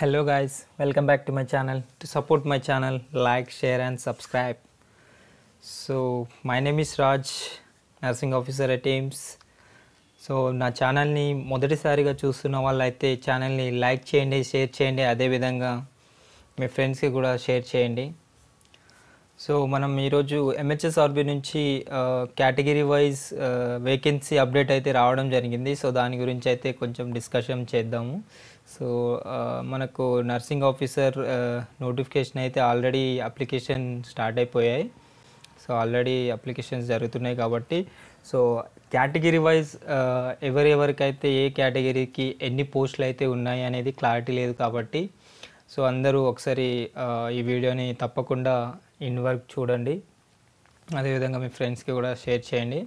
Hello guys, welcome back to my channel. To support my channel, like, share and subscribe. So my name is Raj, nursing officer at AIMS. So నా ఛానల్ని మొదటిసారిగా చూస్తున్న వాళ్ళైతే ఛానల్ని like చేయండి, share చేయండి, అదేవిధంగా మీ ఫ్రెండ్స్కి కూడా షేర్ చేయండి. సో మనం ఈరోజు ఎంహెచ్ఎస్ఆర్బి నుంచి కేటగిరీ వైజ్ వేకెన్సీ అప్డేట్ అయితే రావడం జరిగింది. సో దాని గురించి అయితే కొంచెం డిస్కషన్ చేద్దాము. సో మనకు నర్సింగ్ ఆఫీసర్ నోటిఫికేషన్ అయితే ఆల్రెడీ అప్లికేషన్ స్టార్ట్ అయిపోయాయి. సో ఆల్రెడీ అప్లికేషన్స్ జరుగుతున్నాయి కాబట్టి సో కేటగిరీ వైజ్ ఎవరెవరికైతే ఏ కేటగిరీకి ఎన్ని పోస్టులు అయితే ఉన్నాయి అనేది క్లారిటీ లేదు కాబట్టి సో అందరూ ఒకసారి ఈ వీడియోని తప్పకుండా ఇన్ వర్క్ చూడండి, అదేవిధంగా మీ ఫ్రెండ్స్కి కూడా షేర్ చేయండి.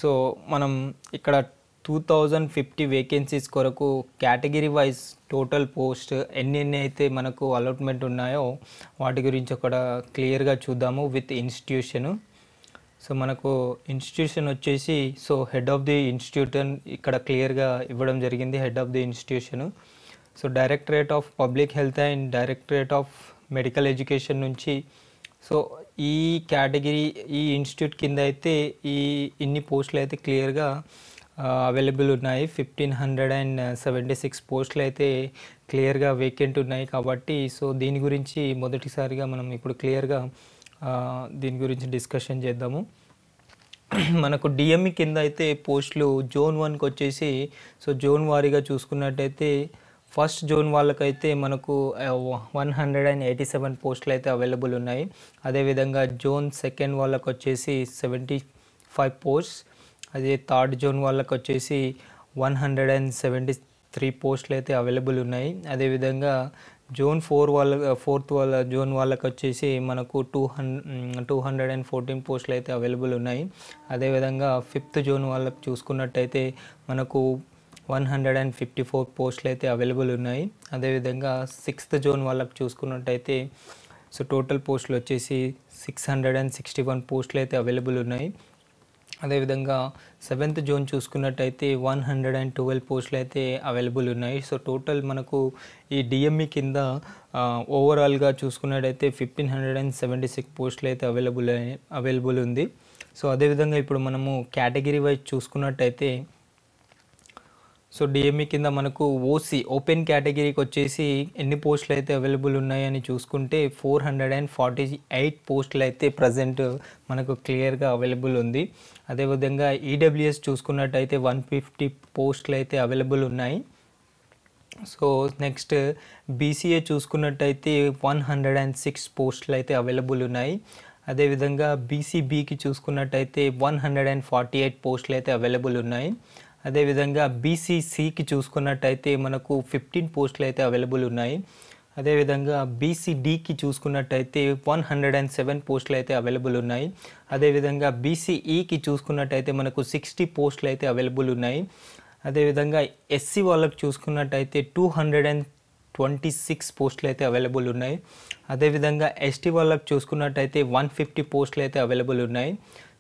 సో మనం ఇక్కడ 2050 వేకెన్సీస్ కొరకు కేటగిరీ వైజ్ టోటల్ పోస్ట్ ఎన్ని అయితే మనకు అలాట్మెంట్ ఉన్నాయో వాటి గురించి కూడా క్లియర్గా చూద్దాము విత్ ఇన్స్టిట్యూషను. సో మనకు ఇన్స్టిట్యూషన్ వచ్చేసి so head of the institution ఇక్కడ క్లియర్గా ఇవ్వడం జరిగింది. Head of the institution so directorate of public health and directorate of medical education నుంచి సో ఈ కేటగిరీ ఈ ఇన్స్టిట్యూట్ కింద అయితే ఇన్ని పోస్టులు అయితే క్లియర్గా అవైలబుల్ ఉన్నాయి. 1576 పోస్టులు అయితే క్లియర్గా వేకెంట్ ఉన్నాయి కాబట్టి సో దీని గురించి మొదటిసారిగా మనం ఇప్పుడు క్లియర్గా దీని గురించి డిస్కషన్ చేద్దాము. మనకు డిఎంఈ కింద అయితే పోస్టులు జోన్ 1కి వచ్చేసి సో జోన్ వారీగా చూసుకున్నట్టయితే ఫస్ట్ జోన్ వాళ్ళకైతే మనకు 187 పోస్టులు అయితే అవైలబుల్ ఉన్నాయి. అదేవిధంగా జోన్ సెకండ్ వాళ్ళకు వచ్చేసి 75 పోస్ట్, అదే థర్డ్ జోన్ వాళ్ళకు వచ్చేసి 173 పోస్టులు అయితే అవైలబుల్ ఉన్నాయి. అదేవిధంగా జోన్ 4 జోన్ వాళ్ళకి వచ్చేసి మనకు 214 పోస్టులు అయితే అవైలబుల్ ఉన్నాయి. అదేవిధంగా ఫిఫ్త్ జోన్ వాళ్ళకి చూసుకున్నట్టయితే మనకు 154 పోస్టులు అయితే అవైలబుల్ ఉన్నాయి. అదేవిధంగా సిక్స్త్ జోన్ వాళ్ళకి చూసుకున్నట్టయితే సో టోటల్ పోస్టులు వచ్చేసి 661 పోస్టులు అయితే అవైలబుల్ ఉన్నాయి. అదేవిధంగా సెవెంత్ జోన్ చూసుకున్నట్టయితే 112 పోస్టులు అయితే అవైలబుల్ ఉన్నాయి. సో టోటల్ మనకు ఈ డిఎంఈ కింద ఓవరాల్గా చూసుకున్నట్టయితే 1576 పోస్టులు అయితే అవైలబుల్ ఉంది. సో అదేవిధంగా ఇప్పుడు మనము కేటగిరీ వైజ్ చూసుకున్నట్టయితే సో డిఎంఈ కింద మనకు ఓసీ ఓపెన్ కేటగిరీకి వచ్చేసి ఎన్ని పోస్టులు అయితే అవైలబుల్ ఉన్నాయని చూసుకుంటే 448 పోస్టులు అయితే ప్రజెంట్ మనకు క్లియర్గా అవైలబుల్ ఉంది. అదేవిధంగా ఈడబ్ల్యూఎస్ చూసుకున్నట్టయితే 150 పోస్టులు అయితే అవైలబుల్ ఉన్నాయి. సో నెక్స్ట్ బీసీఏ చూసుకున్నట్టయితే 106 పోస్టులు అయితే అవైలబుల్ ఉన్నాయి. అదేవిధంగా బీసీబీకి చూసుకున్నట్టయితే 148 పోస్టులు అయితే అవైలబుల్ ఉన్నాయి. అదేవిధంగా బీసీసీకి చూసుకున్నట్టయితే మనకు 15 పోస్టులు అయితే అవైలబుల్ ఉన్నాయి. అదేవిధంగా బీసీడీకి చూసుకున్నట్టయితే 107 పోస్టులు అయితే అవైలబుల్ ఉన్నాయి. అదేవిధంగా బీసీఈకి చూసుకున్నట్టయితే మనకు 60 పోస్టులు అయితే అవైలబుల్ ఉన్నాయి. అదేవిధంగా ఎస్సీ వాళ్ళకి చూసుకున్నట్టయితే 226 పోస్టులు అయితే అవైలబుల్ ఉన్నాయి. అదేవిధంగా ఎస్టీ వాళ్ళకి చూసుకున్నట్టయితే 150 పోస్టులు అయితే అవైలబుల్ ఉన్నాయి.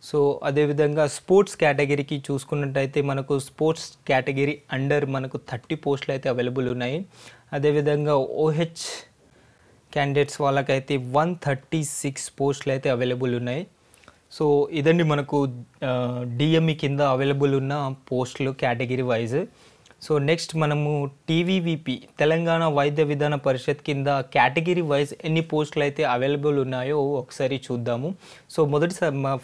సో అదేవిధంగా స్పోర్ట్స్ కేటగిరీకి చూసుకున్నట్టయితే మనకు స్పోర్ట్స్ కేటగిరీ అండర్ మనకు 30 పోస్టులు అయితే అవైలబుల్ ఉన్నాయి. అదేవిధంగా ఓహెచ్ క్యాండిడేట్స్ వాళ్ళకైతే 136 పోస్టులు అయితే అవైలబుల్ ఉన్నాయి. సో ఇదండి మనకు డిఎంఈ కింద అవైలబుల్ ఉన్న పోస్టులు కేటగిరీ వైజ్. సో నెక్స్ట్ మనము టీవీవీపీ తెలంగాణ వైద్య విధాన పరిషత్ కింద కేటగిరీ వైజ్ ఎన్ని పోస్టులు అయితే అవైలబుల్ ఉన్నాయో ఒకసారి చూద్దాము. సో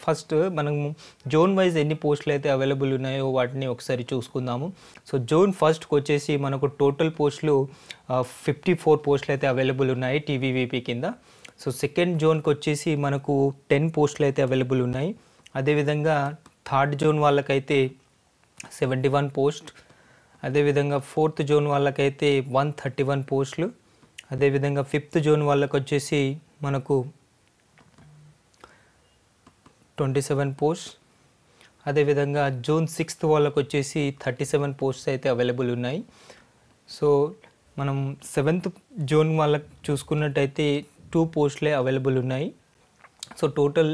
ఫస్ట్ మనము జోన్ వైజ్ ఎన్ని పోస్టులు అయితే అవైలబుల్ ఉన్నాయో వాటిని ఒకసారి చూసుకుందాము. సో జోన్ ఫస్ట్కి వచ్చేసి మనకు టోటల్ పోస్టులు 54 పోస్టులు అయితే అవైలబుల్ ఉన్నాయి టీవీవీపీ కింద. సో సెకండ్ జోన్కి వచ్చేసి మనకు 10 పోస్టులు అయితే అవైలబుల్ ఉన్నాయి. అదేవిధంగా థర్డ్ జోన్ వాళ్ళకైతే 71 పోస్ట్, అదేవిధంగా ఫోర్త్ జోన్ వాళ్ళకైతే 131 పోస్టులు, అదేవిధంగా ఫిఫ్త్ జోన్ వాళ్ళకి వచ్చేసి మనకు 27 పోస్ట్, అదేవిధంగా జోన్ సిక్స్త్ వాళ్ళకి వచ్చేసి 37 పోస్ట్స్ అయితే అవైలబుల్ ఉన్నాయి. సో మనం సెవెంత్ జోన్ వాళ్ళకి చూసుకున్నట్టయితే 2 పోస్టులే అవైలబుల్ ఉన్నాయి. సో టోటల్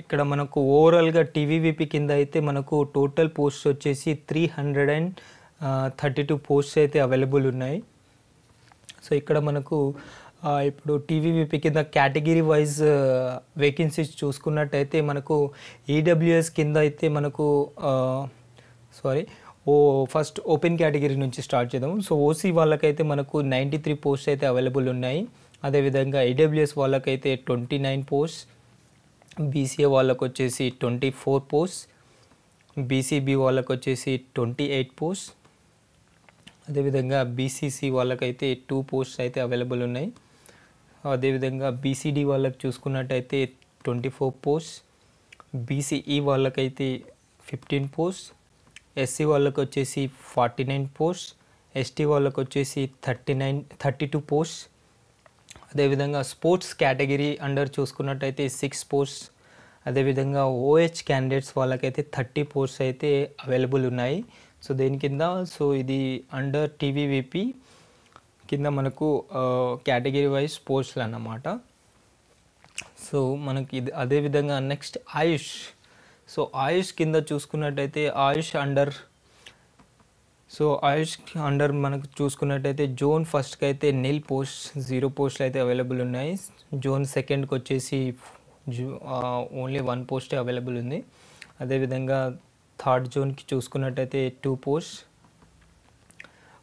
ఇక్కడ మనకు ఓవరాల్గా టీవీవీపీ కింద అయితే మనకు టోటల్ పోస్ట్ వచ్చేసి 332 పోస్ట్స్ అయితే అవైలబుల్ ఉన్నాయి. సో ఇక్కడ మనకు ఇప్పుడు టీవీవీపీ కింద కేటగిరీ వైజ్ వేకెన్సీస్ చూసుకున్నట్టయితే మనకు ఈడబ్ల్యూఎస్ కింద అయితే మనకు ఫస్ట్ ఓపెన్ కేటగిరీ నుంచి స్టార్ట్ చేద్దాం. సో ఓసీ వాళ్ళకైతే మనకు 93 పోస్ట్ అయితే అవైలబుల్ ఉన్నాయి. అదేవిధంగా ఈడబ్ల్యూఎస్ వాళ్ళకైతే 29 పోస్ట్, బీసీఏ వాళ్ళకు వచ్చేసి 24 పోస్ట్, బీసీబీ వాళ్ళకు వచ్చేసి 28 పోస్ట్, అదేవిధంగా బీసీసీ వాళ్ళకైతే 2 పోస్ట్ అయితే అవైలబుల్ ఉన్నాయి. అదేవిధంగా బీసీడీ వాళ్ళకి చూసుకున్నట్టయితే 24 పోస్ట్, బీసీఈ వాళ్ళకైతే 15 పోస్ట్, ఎస్సీ వాళ్ళకి వచ్చేసి 49 పోస్ట్, ఎస్టీ వాళ్ళకి వచ్చేసి 32 పోస్ట్. అదేవిధంగా స్పోర్ట్స్ కేటగిరీ అండర్ చూసుకున్నట్టయితే 6 పోస్ట్. అదేవిధంగా ఓహెచ్ క్యాండిడేట్స్ వాళ్ళకైతే 30 పోస్ట్ అయితే అవైలబుల్ ఉన్నాయి. సో దేని కింద, సో ఇది అండర్ టీవీవీపీ కింద మనకు కేటగిరీ వైజ్ పోస్టులు అన్నమాట. సో మనకి ఇది అదేవిధంగా నెక్స్ట్ ఆయుష్. సో ఆయుష్ కింద చూసుకున్నట్టయితే ఆయుష్ అండర్ మనకు చూసుకున్నట్టయితే జోన్ ఫస్ట్కి అయితే నిల్ పోస్ట్ 0 పోస్టులు అయితే అవైలబుల్ ఉన్నాయి. జోన్ సెకండ్కి వచ్చేసి ఓన్లీ 1 పోస్టే అవైలబుల్ ఉంది. అదేవిధంగా థర్డ్ జోన్కి చూసుకున్నట్టయితే 2 పోస్ట్,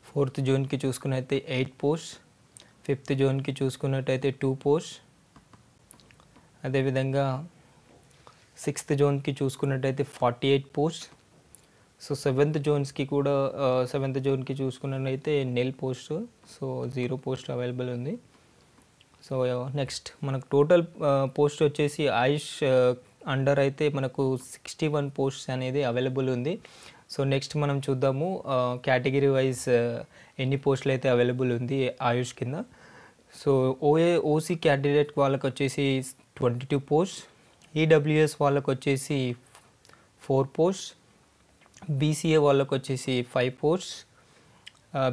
ఫోర్త్ జోన్కి చూసుకున్నట్టయితే 8 పోస్ట్, ఫిఫ్త్ జోన్కి చూసుకున్నట్టయితే 2 పోస్ట్. అదేవిధంగా సిక్స్త్ జోన్కి చూసుకున్నట్టయితే 48 పోస్ట్. సో సెవెంత్ జోన్కి చూసుకున్నట్టయితే నిల్ పోస్ట్, సో 0 పోస్ట్ అవైలబుల్ ఉంది. సో నెక్స్ట్ మనకు టోటల్ పోస్ట్ వచ్చేసి ఆయుష్ అండర్ అయితే మనకు 61 పోస్ట్ అనేది అవైలబుల్ ఉంది. సో నెక్స్ట్ మనం చూద్దాము కేటగిరీ వైజ్ ఎన్ని పోస్టులు అయితే అవైలబుల్ ఉంది ఆయుష్ కింద. సో ఓసీ క్యాండిడేట్ వాళ్ళకి వచ్చేసి 22 పోస్ట్, ఈడబ్ల్యూఎస్ వాళ్ళకి వచ్చేసి 4 పోస్ట్, బీసీఏ వాళ్ళకి వచ్చేసి 5 పోస్ట్,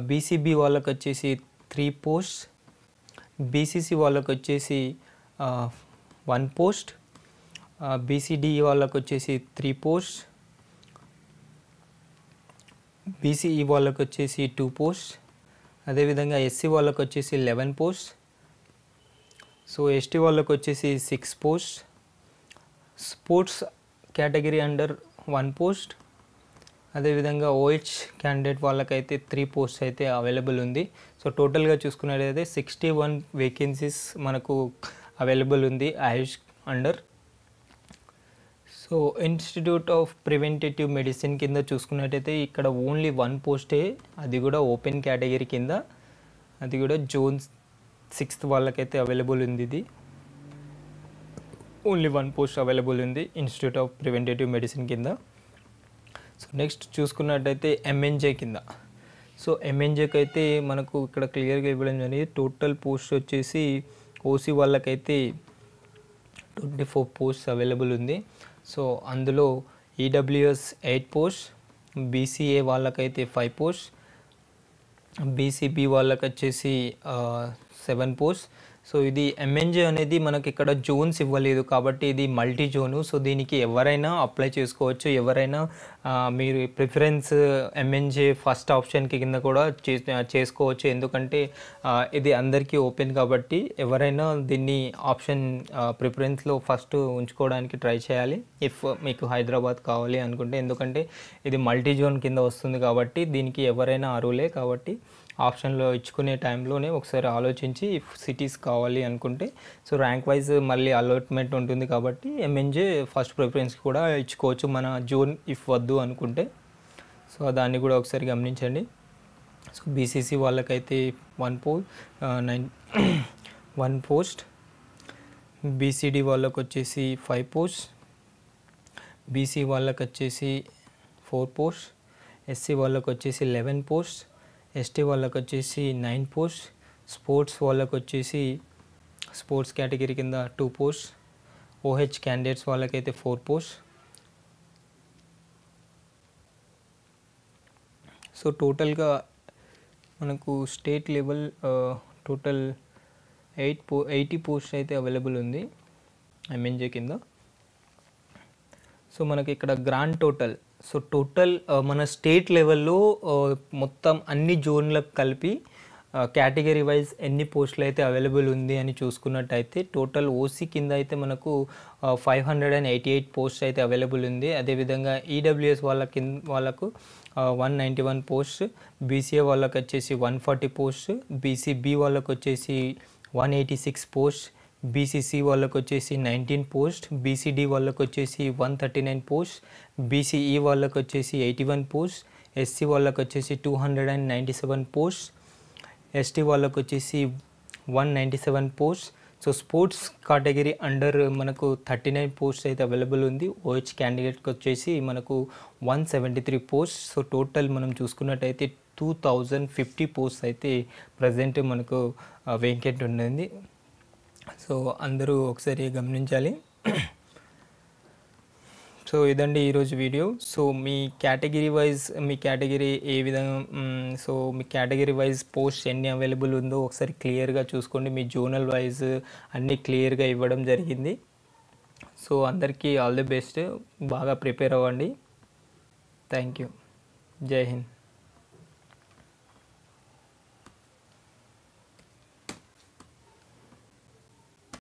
బీసీబీ వాళ్ళకి వచ్చేసి 3 పోస్ట్, బీసీసీ వాళ్ళకి వచ్చేసి 1 పోస్ట్, బీసీడీ వాళ్ళకి వచ్చేసి 3 పోస్ట్, బీసీఈ వాళ్ళకి వచ్చేసి 2 పోస్ట్. అదేవిధంగా ఎస్సీ వాళ్ళకి వచ్చేసి 11 పోస్ట్. సో ఎస్టీ వాళ్ళకి వచ్చేసి 6 post. Sports category under 1 post. అదేవిధంగా ఓహెచ్ క్యాండిడేట్ వాళ్ళకైతే 3 పోస్ట్ అయితే అవైలబుల్ ఉంది. సో టోటల్గా చూసుకున్నట్లయితే 61 వేకెన్సీస్ మనకు అవైలబుల్ ఉంది AYUSH under. So institute of preventative medicine కింద చూసుకున్నట్టయితే ఇక్కడ ఓన్లీ 1 పోస్టే, అది కూడా ఓపెన్ కేటగిరీ కింద, అది కూడా జోన్ 6th వాళ్ళకైతే అవైలబుల్ ఉంది. ఇది ఓన్లీ 1 పోస్ట్ అవైలబుల్ ఉంది ఇన్స్టిట్యూట్ ఆఫ్ ప్రివెంటేటివ్ మెడిసిన్ కింద. సో నెక్స్ట్ చూసుకున్నట్టయితే ఎంఎన్జే కింద. సో ఎంఎన్జేకి అయితే మనకు ఇక్కడ క్లియర్గా ఇవ్వడం జరిగింది. టోటల్ పోస్ట్ వచ్చేసి ఓసీ వాళ్ళకైతే 24 పోస్ట్ అవైలబుల్ ఉంది. సో అందులో ఈడబ్ల్యూఎస్ 8 పోస్ట్, బీసీఏ వాళ్ళకైతే 5 పోస్ట్, బీసీబీ వాళ్ళకి వచ్చేసి 7 పోస్ట్. సో ఇది ఎంఎన్జే అనేది మనకి ఇక్కడ జోన్స్ ఇవ్వలేదు కాబట్టి ఇది మల్టీ జోను. సో దీనికి ఎవరైనా అప్లై చేసుకోవచ్చు. ఎవరైనా మీరు ప్రిఫరెన్స్ ఎంఎన్జే ఫస్ట్ ఆప్షన్కి కింద కూడా చేసుకోవచ్చు. ఎందుకంటే ఇది అందరికీ ఓపెన్ కాబట్టి ఎవరైనా దీన్ని ఆప్షన్ ప్రిఫరెన్స్లో ఫస్ట్ ఉంచుకోవడానికి ట్రై చేయాలి ఇఫ్ మీకు హైదరాబాద్ కావాలి అనుకుంటే. ఎందుకంటే ఇది మల్టీ జోన్ కింద వస్తుంది కాబట్టి దీనికి ఎవరైనా అర్హులే. కాబట్టి ఆప్షన్లో ఇచ్చుకునే టైంలోనే ఒకసారి ఆలోచించి ఇఫ్ సిటీస్ కావాలి అనుకుంటే, సో ర్యాంక్ వైజ్ మళ్ళీ అలాట్మెంట్ ఉంటుంది కాబట్టి ఎంఎన్జే ఫస్ట్ ప్రిఫరెన్స్ కూడా ఇచ్చుకోవచ్చు మన జోన్ ఇఫ్ వద్దు అనుకుంటే. సో దాన్ని కూడా ఒకసారి గమనించండి. సో బీసీసీ వాళ్ళకైతే 1 పోస్ట్, బీసీడీ వాళ్ళకి వచ్చేసి 5 పోస్ట్, బీసీ వాళ్ళకి వచ్చేసి 4 పోస్ట్, ఎస్సీ వాళ్ళకి వచ్చేసి 11 పోస్ట్, ఎస్టీ వాళ్ళకి వచ్చేసి 9 పోస్ట్, స్పోర్ట్స్ వాళ్ళకి వచ్చేసి స్పోర్ట్స్ కేటగిరీ కింద 2 పోస్ట్, ఓహెచ్ క్యాండిడేట్స్ వాళ్ళకైతే 4 పోస్ట్. సో టోటల్గా మనకు స్టేట్ లెవెల్ టోటల్ 80 పోస్ట్ అయితే అవైలబుల్ ఉంది ఎంఎన్జే కింద. సో మనకి ఇక్కడ గ్రాండ్ టోటల్, సో టోటల్ మన స్టేట్ లెవెల్లో మొత్తం అన్ని జోన్లకు కలిపి కేటగిరీ వైజ్ ఎన్ని పోస్టులు అయితే అవైలబుల్ ఉంది అని చూసుకున్నట్టయితే టోటల్ ఓసీ కింద అయితే మనకు 588 పోస్ట్ అయితే అవైలబుల్ ఉంది. అదేవిధంగా ఈడబ్ల్యూఎస్ వాళ్ళకు 191 పోస్ట్, బీసీఏ వాళ్ళకి వచ్చేసి 140 పోస్ట్, బీసీబీ వాళ్ళకి వచ్చేసి 186 పోస్ట్, బీసీసీ వాళ్ళకి వచ్చేసి 19 పోస్ట్, బీసీడీ వాళ్ళకి వచ్చేసి 139 పోస్ట్, బీసీఈ వాళ్ళకి వచ్చేసి 81 పోస్ట్, ఎస్సీ వాళ్ళకి వచ్చేసి 297 పోస్ట్, ఎస్టీ వాళ్ళకి వచ్చేసి 197 post. So sports category under మనకు 39 పోస్ట్ అయితే అవైలబుల్ ఉంది. ఓహెచ్ క్యాండిడేట్కి వచ్చేసి మనకు 173 పోస్ట్. సో టోటల్ మనం చూసుకున్నట్టయితే 2050 పోస్ట్ అయితే ప్రజెంట్ మనకు వేకెంట్ ఉంది. సో అందరూ ఒకసారి గమనించాలి. సో ఇదండి ఈరోజు video. So me category A విధంగా సో మీ కేటగిరీ వైజ్ పోస్ట్ ఎన్ని అవైలబుల్ ఉందో ఒకసారి క్లియర్గా చూసుకోండి. మీ జోనల్ వైజ్ అన్నీ క్లియర్గా ఇవ్వడం జరిగింది. సో అందరికీ ఆల్ ది బెస్ట్, బాగా ప్రిపేర్ అవ్వండి. Thank you. జై హింద్.